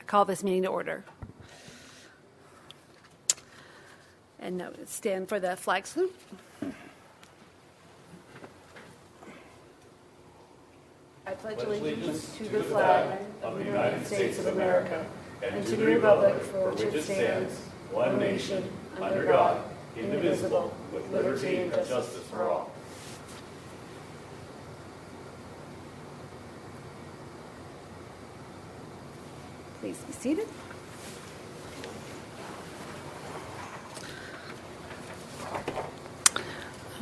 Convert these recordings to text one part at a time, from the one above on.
I call this meeting to order. And now stand for the flag salute. I pledge allegiance to the flag of the United States of America and to the republic for which it stands, one nation, under God, indivisible, with liberty and justice for all. Please be seated.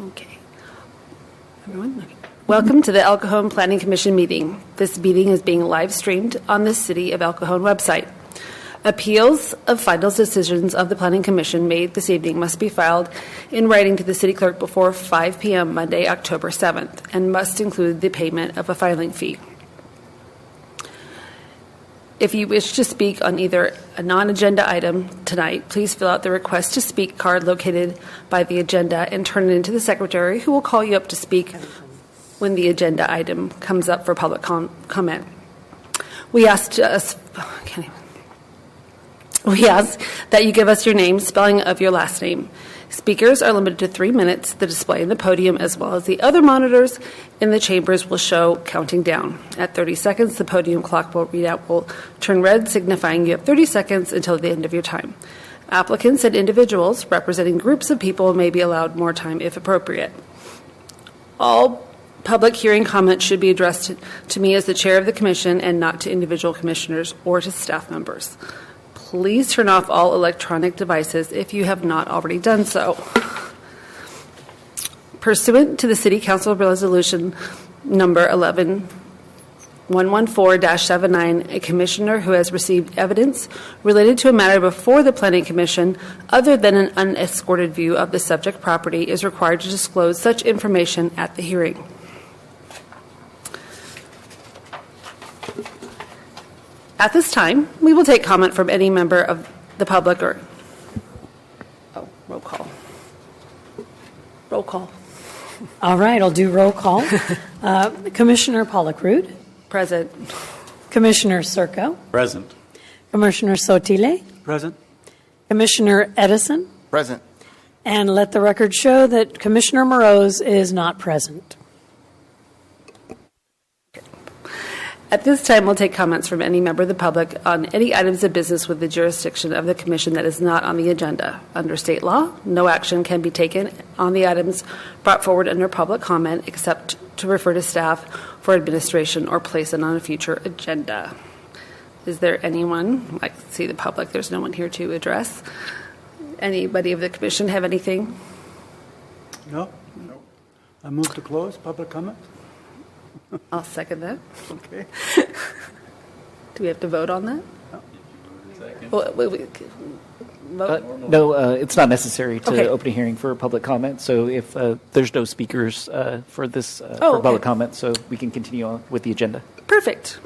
Okay. Everyone, okay. Welcome to the El Cajon Planning Commission meeting. This meeting is being live streamed on the City of El Cajon website. Appeals of final decisions of the Planning Commission made this evening must be filed in writing to the City Clerk before 5 p.m. Monday, October 7th, and must include the payment of a filing fee. If you wish to speak on either a non-agenda item tonight, please fill out the request to speak card located by the agenda and turn it into the secretary, who will call you up to speak when the agenda item comes up for public comment. We ask that you give us your name, spelling of your last name. Speakers are limited to 3 minutes. The display in the podium, as well as the other monitors in the chambers, will show counting down. At 30 seconds, the podium clock will turn red, signifying you have 30 seconds until the end of your time. Applicants and individuals representing groups of people may be allowed more time if appropriate. All public hearing comments should be addressed to me as the chair of the commission and not to individual commissioners or to staff members. Please turn off all electronic devices if you have not already done so. Pursuant to the City Council Resolution number 11114-79, a commissioner who has received evidence related to a matter before the Planning Commission other than an unescorted view of the subject property is required to disclose such information at the hearing. At this time, we will take comment from any member of the public or... roll call. Roll call. All right, I'll do roll call. Commissioner Pollock-Rood. Present. Commissioner Circo. Present. Commissioner Sotile. Present. Commissioner Edison. Present. And let the record show that Commissioner Moroz is not present. At this time, we'll take comments from any member of the public on any items of business with the jurisdiction of the Commission that is not on the agenda. Under state law, no action can be taken on the items brought forward under public comment except to refer to staff for administration or place it on a future agenda. Is there anyone? I can see the public. There's no one here to address. Anybody of the Commission have anything? No. I move to close public comment. I'll second that. Okay. Do we have to vote on that? Second. Vote? No, it's not necessary to Okay. open a hearing for public comment. So if there's no speakers for this for okay. public comment, so we can continue on with the agenda. Perfect.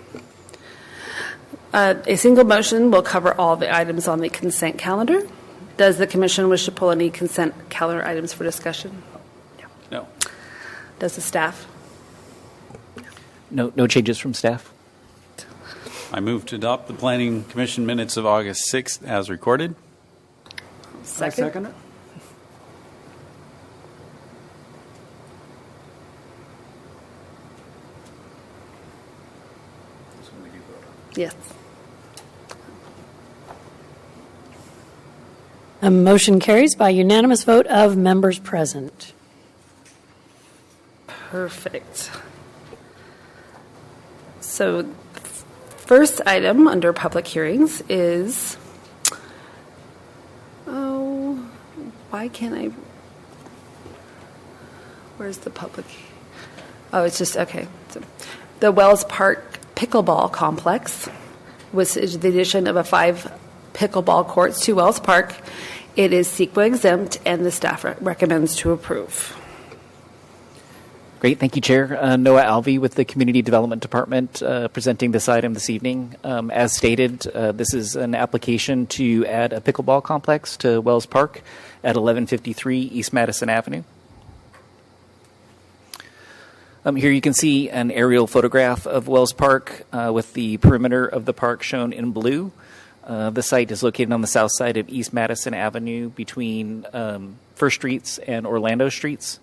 A single motion will cover all the items on the consent calendar. Does the Commission wish to pull any consent calendar items for discussion? No. Does the staff? No changes from staff. I move to adopt the Planning Commission minutes of August 6th as recorded. Second. I second it. Yes. A motion carries by unanimous vote of members present. Perfect. So, first item under public hearings is, why can't I, where's the public? Oh, it's just, okay. So, the Wells Park Pickleball Complex was the addition of 5 pickleball courts to Wells Park. It is CEQA exempt, and the staff recommends to approve. Great, thank you, Chair. Noah Alvey with the Community Development Department presenting this item this evening. As stated, this is an application to add a pickleball complex to Wells Park at 1153 East Madison Avenue. Here you can see an aerial photograph of Wells Park with the perimeter of the park shown in blue. The site is located on the south side of East Madison Avenue between First Streets and Orlando Streets.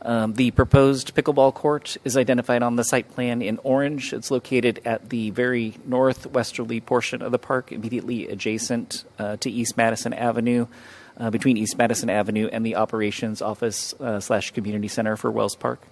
The proposed pickleball court is identified on the site plan in orange. It's located at the very northwesterly portion of the park, immediately adjacent to East Madison Avenue, between East Madison Avenue and the operations office / community center for Wells Park.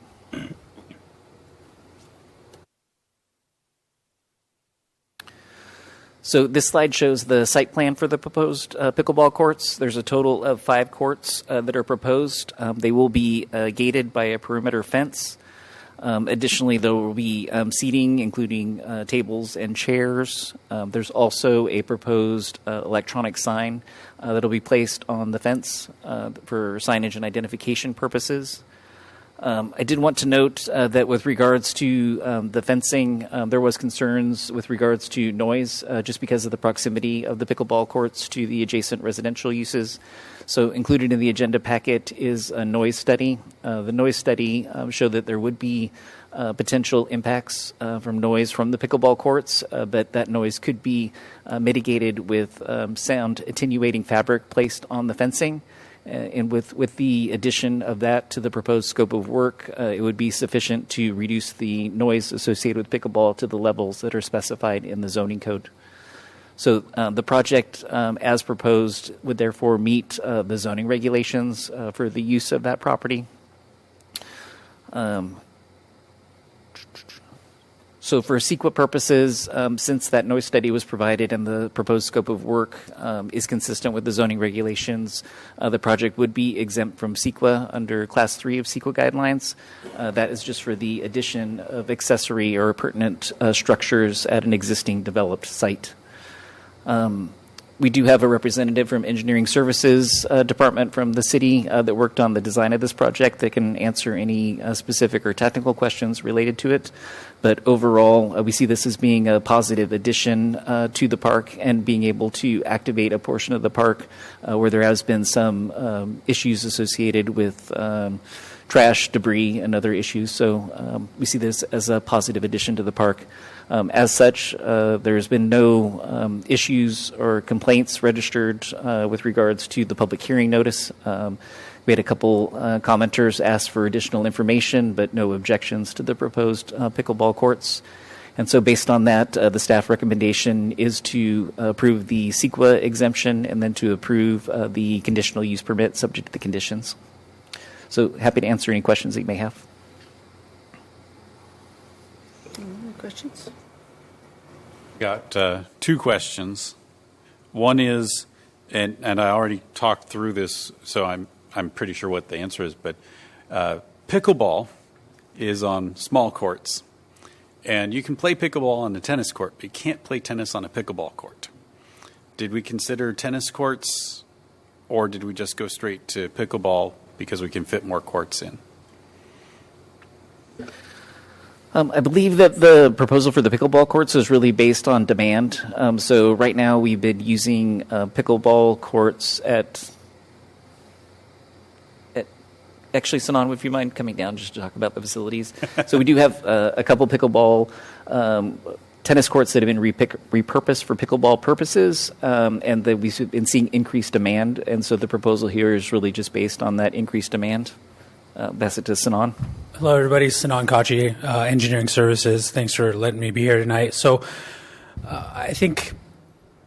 So this slide shows the site plan for the proposed pickleball courts. There's a total of 5 courts that are proposed. They will be gated by a perimeter fence. Additionally, there will be seating, including tables and chairs. There's also a proposed electronic sign that will be placed on the fence for signage and identification purposes. I did want to note that with regards to the fencing, there was concerns with regards to noise just because of the proximity of the pickleball courts to the adjacent residential uses. So included in the agenda packet is a noise study. The noise study showed that there would be potential impacts from noise from the pickleball courts, but that noise could be mitigated with sound attenuating fabric placed on the fencing. And with the addition of that to the proposed scope of work, it would be sufficient to reduce the noise associated with pickleball to the levels that are specified in the zoning code. So the project, as proposed, would therefore meet the zoning regulations for the use of that property. So for CEQA purposes, since that noise study was provided and the proposed scope of work is consistent with the zoning regulations, the project would be exempt from CEQA under Class 3 of CEQA guidelines. That is just for the addition of accessory or pertinent structures at an existing developed site. We do have a representative from Engineering Services Department from the city that worked on the design of this project that can answer any specific or technical questions related to it. But overall, we see this as being a positive addition to the park and being able to activate a portion of the park where there has been some issues associated with trash, debris, and other issues. So we see this as a positive addition to the park. As such, there's been no issues or complaints registered with regards to the public hearing notice. We had a couple commenters ask for additional information, but no objections to the proposed pickleball courts. And so based on that, the staff recommendation is to approve the CEQA exemption and then to approve the conditional use permit subject to the conditions. So happy to answer any questions that you may have. Any questions? Got 2 questions. One is, and I already talked through this, so I'm pretty sure what the answer is, but pickleball is on small courts. And you can play pickleball on a tennis court, but you can't play tennis on a pickleball court. Did we consider tennis courts, or did we just go straight to pickleball because we can fit more courts in? I believe that the proposal for the pickleball courts is really based on demand. So right now we've been using pickleball courts at actually, Sanan, would you mind coming down just to talk about the facilities? So we do have a couple pickleball tennis courts that have been repurposed for pickleball purposes, and that we've been seeing increased demand. And so the proposal here is really just based on that increased demand. Pass it to Sanan. Hello, everybody. Sanan Kachi, Engineering Services. Thanks for letting me be here tonight. So I think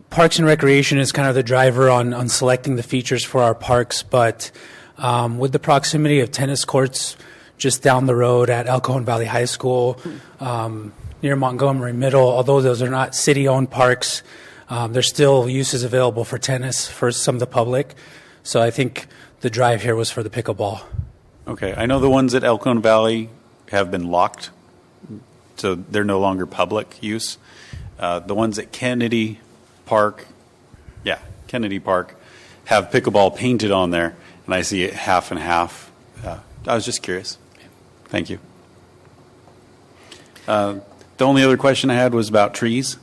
Parks and Recreation is kind of the driver on selecting the features for our parks, but with the proximity of tennis courts just down the road at El Cajon Valley High School, near Montgomery Middle, although those are not city-owned parks, there's still uses available for tennis for some of the public. So I think the drive here was for the pickleball. Okay, I know the ones at El Cajon Valley have been locked, so they're no longer public use. The ones at Kennedy Park, have pickleball painted on there, and I see it half and half. I was just curious. Thank you. The only other question I had was about trees.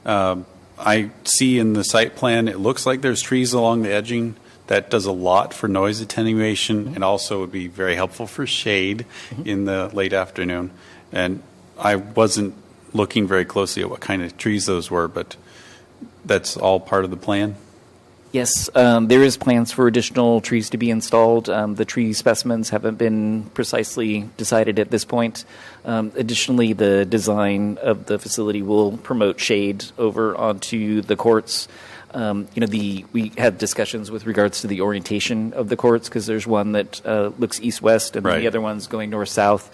I see in the site plan, it looks like there's trees along the edging that does a lot for noise attenuation and also would be very helpful for shade in the late afternoon. And I wasn't looking very closely at what kind of trees those were, but that's all part of the plan? Yes, there is plans for additional trees to be installed. The tree specimens haven't been precisely decided at this point. Additionally, the design of the facility will promote shade over onto the courts. We had discussions with regards to the orientation of the courts because there's one that looks east-west and Right. the other one's going north-south.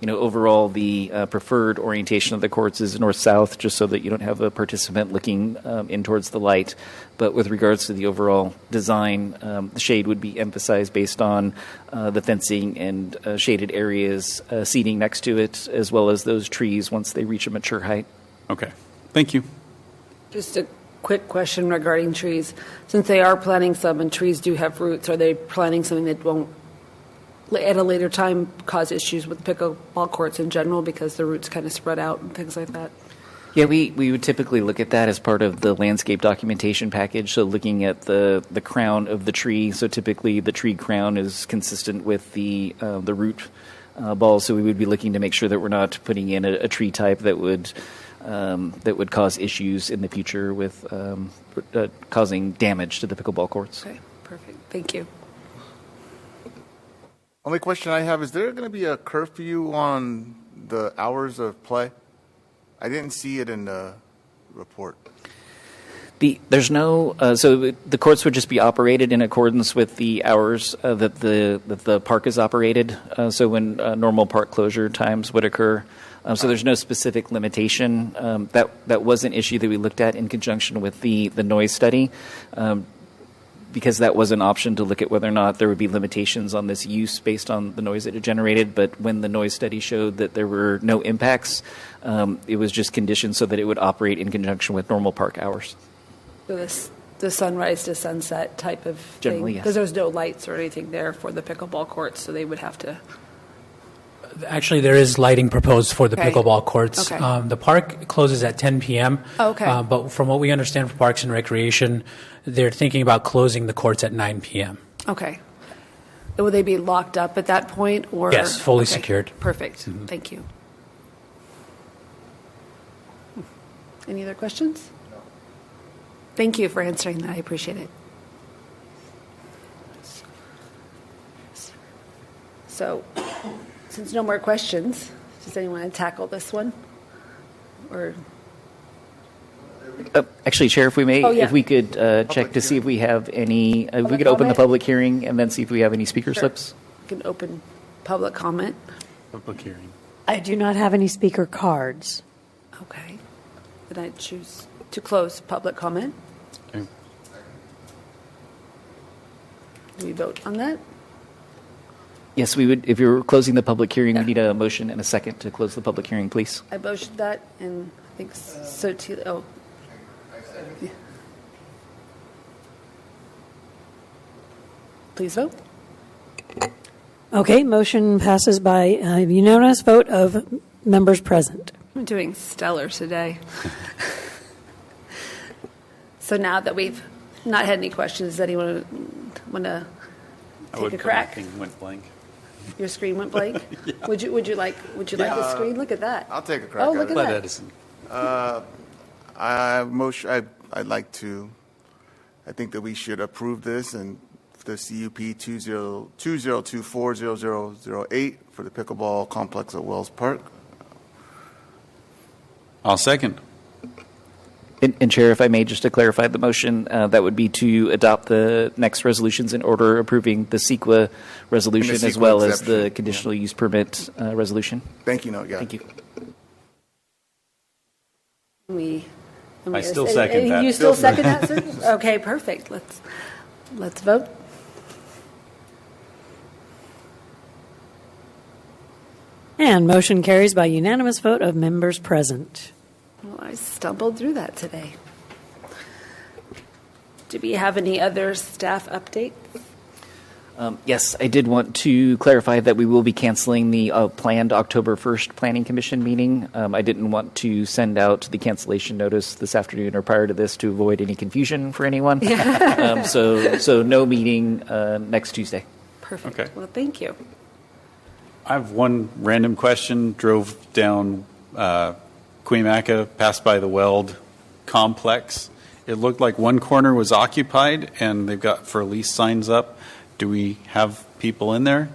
Overall, the preferred orientation of the courts is north-south, just so that you don't have a participant looking in towards the light. But with regards to the overall design, the shade would be emphasized based on the fencing and shaded areas, seating next to it, as well as those trees once they reach a mature height. Okay. Thank you. Just a quick question regarding trees. Since they are planting some and trees do have roots, are they planting something that won't, at a later time, cause issues with pickleball courts in general because the roots kind of spread out and things like that? Yeah, we would typically look at that as part of the landscape documentation package. So looking at the crown of the tree. So typically the tree crown is consistent with the root ball. So we would be looking to make sure that we're not putting in a tree type that would cause issues in the future with causing damage to the pickleball courts. Okay, perfect. Thank you. Only question I have, is there going to be a curfew on the hours of play? I didn't see it in the report. There's no so the courts would just be operated in accordance with the hours that the park is operated. So when normal park closure times would occur. So there's no specific limitation. That was an issue that we looked at in conjunction with the noise study. Because that was an option to look at whether or not there would be limitations on this use based on the noise that it generated. But when the noise study showed that there were no impacts, it was just conditioned so that it would operate in conjunction with normal park hours. So the sunrise to sunset type of Generally, thing? yes. Because there's no lights or anything there for the pickleball courts, so they would have to... Actually, there is lighting proposed for the Okay. pickleball courts. Okay. The park closes at 10 p.m. Oh, okay. But from what we understand from Parks and Recreation, they're thinking about closing the courts at 9 p.m. Okay. Will they be locked up at that point, or? Yes, fully Okay, secured. Perfect. Thank you. Any other questions? No. Thank you for answering that. I appreciate it. So, since no more questions, does anyone want to tackle this one? Or, Actually, Chair, if we may, Oh, yeah. if we could check to see if we have any, if we Public could open the comment? public hearing and then see if we have any speaker slips. you can open public comment. Public hearing. I do not have any speaker cards. Okay. Then I choose to close public comment. Okay. Do we vote on that? Yes, we would. If you're closing the public hearing, we need a motion and a second to close the public hearing, please. I motioned that, and I think so too. Oh. Yeah. Please vote. Okay, motion passes by a unanimous vote of members present. I'm doing stellar today. So now that we've not had any questions, does anyone want to take a crack? My thing went blank. Your screen went blank. Would you like the screen? Look at that. I'll take a crack Oh, at look it. at Let that. Edison. I'd like to, I think that we should approve this and the CUP 20240008 for the pickleball complex at Wells Park. I'll second. And Chair, if I may, just to clarify the motion, that would be to adopt the next resolutions in order approving the CEQA resolution as CEQA well as the exception, conditional use permit resolution. Thank you, no, yeah. Thank you. I still second that. You still second that, sir? Okay, perfect. Let's vote. And motion carries by unanimous vote of members present. Well, I stumbled through that today. Do we have any other staff updates? Yes, I did want to clarify that we will be canceling the planned October 1st Planning Commission meeting. I didn't want to send out the cancellation notice this afternoon or prior to this to avoid any confusion for anyone. So no meeting next Tuesday. Perfect. Okay. Well, thank you. I have one random question. Drove down Cuyamaca, passed by the Weld complex. It looked like one corner was occupied, and they've got for lease signs up. Do we have people in there?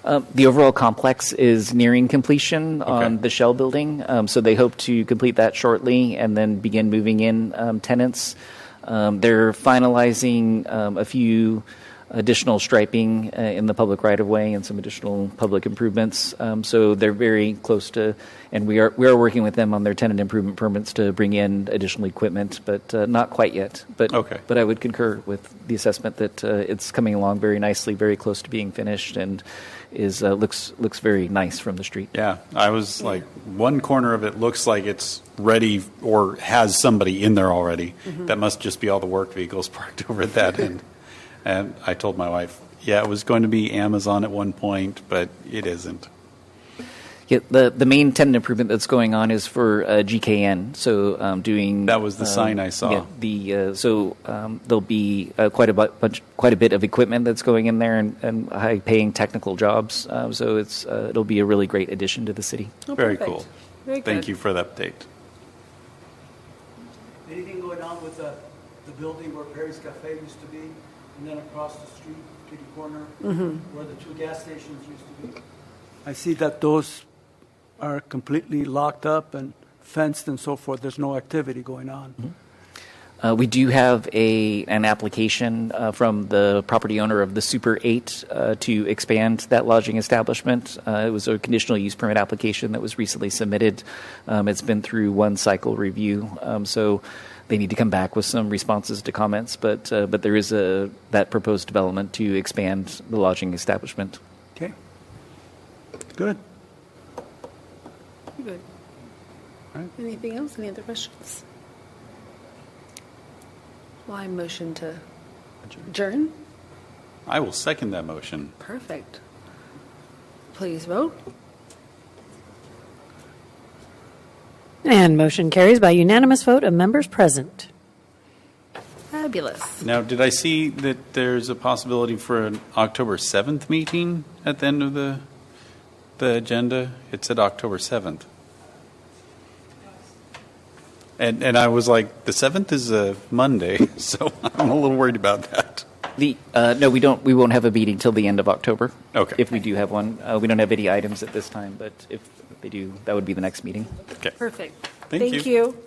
The overall complex is nearing completion on the shell building, so they hope to complete that shortly and then begin moving in tenants. They're finalizing a few additional striping in the public right-of-way and some additional public improvements. So they're very close to, and we are working with them on their tenant improvement permits to bring in additional equipment, but not quite yet. But I would concur with the assessment that it's coming along very nicely, very close to being finished, and is looks very nice from the street. Yeah, I was like, one corner of it looks like it's ready or has somebody in there already. That must just be all the work vehicles parked over at that end. And I told my wife, yeah, it was going to be Amazon at one point, but it isn't. Yeah, the main tenant improvement that's going on is for GKN. So doing that was the sign I saw. Yeah, there'll be quite a bit of equipment that's going in there and high-paying technical jobs. So it'll be a really great addition to the city. Oh, Very perfect. cool. Very Thank good. you for the update. Anything going on with the building where Perry's Cafe used to be, and then across the street, kitty corner, where the two gas stations used to be? I see that those are completely locked up and fenced and so forth. There's no activity going on. We do have an application from the property owner of the Super 8 to expand that lodging establishment. It was a conditional use permit application that was recently submitted. It's been through one cycle review, so they need to come back with some responses to comments. But there is that proposed development to expand the lodging establishment. Okay. Good. Good. Anything else? Any other questions? Well, I motion to adjourn. I will second that motion. Perfect. Please vote. And motion carries by unanimous vote of members present. Fabulous. Now, did I see that there's a possibility for an October 7th meeting at the end of the agenda? It said October 7th. And I was like, the 7th is a Monday, so I'm a little worried about that. No, we don't. We won't have a meeting till the end of October. Okay. If we do have one, we don't have any items at this time. But if they do, that would be the next meeting. Okay. Perfect. Thank you. you.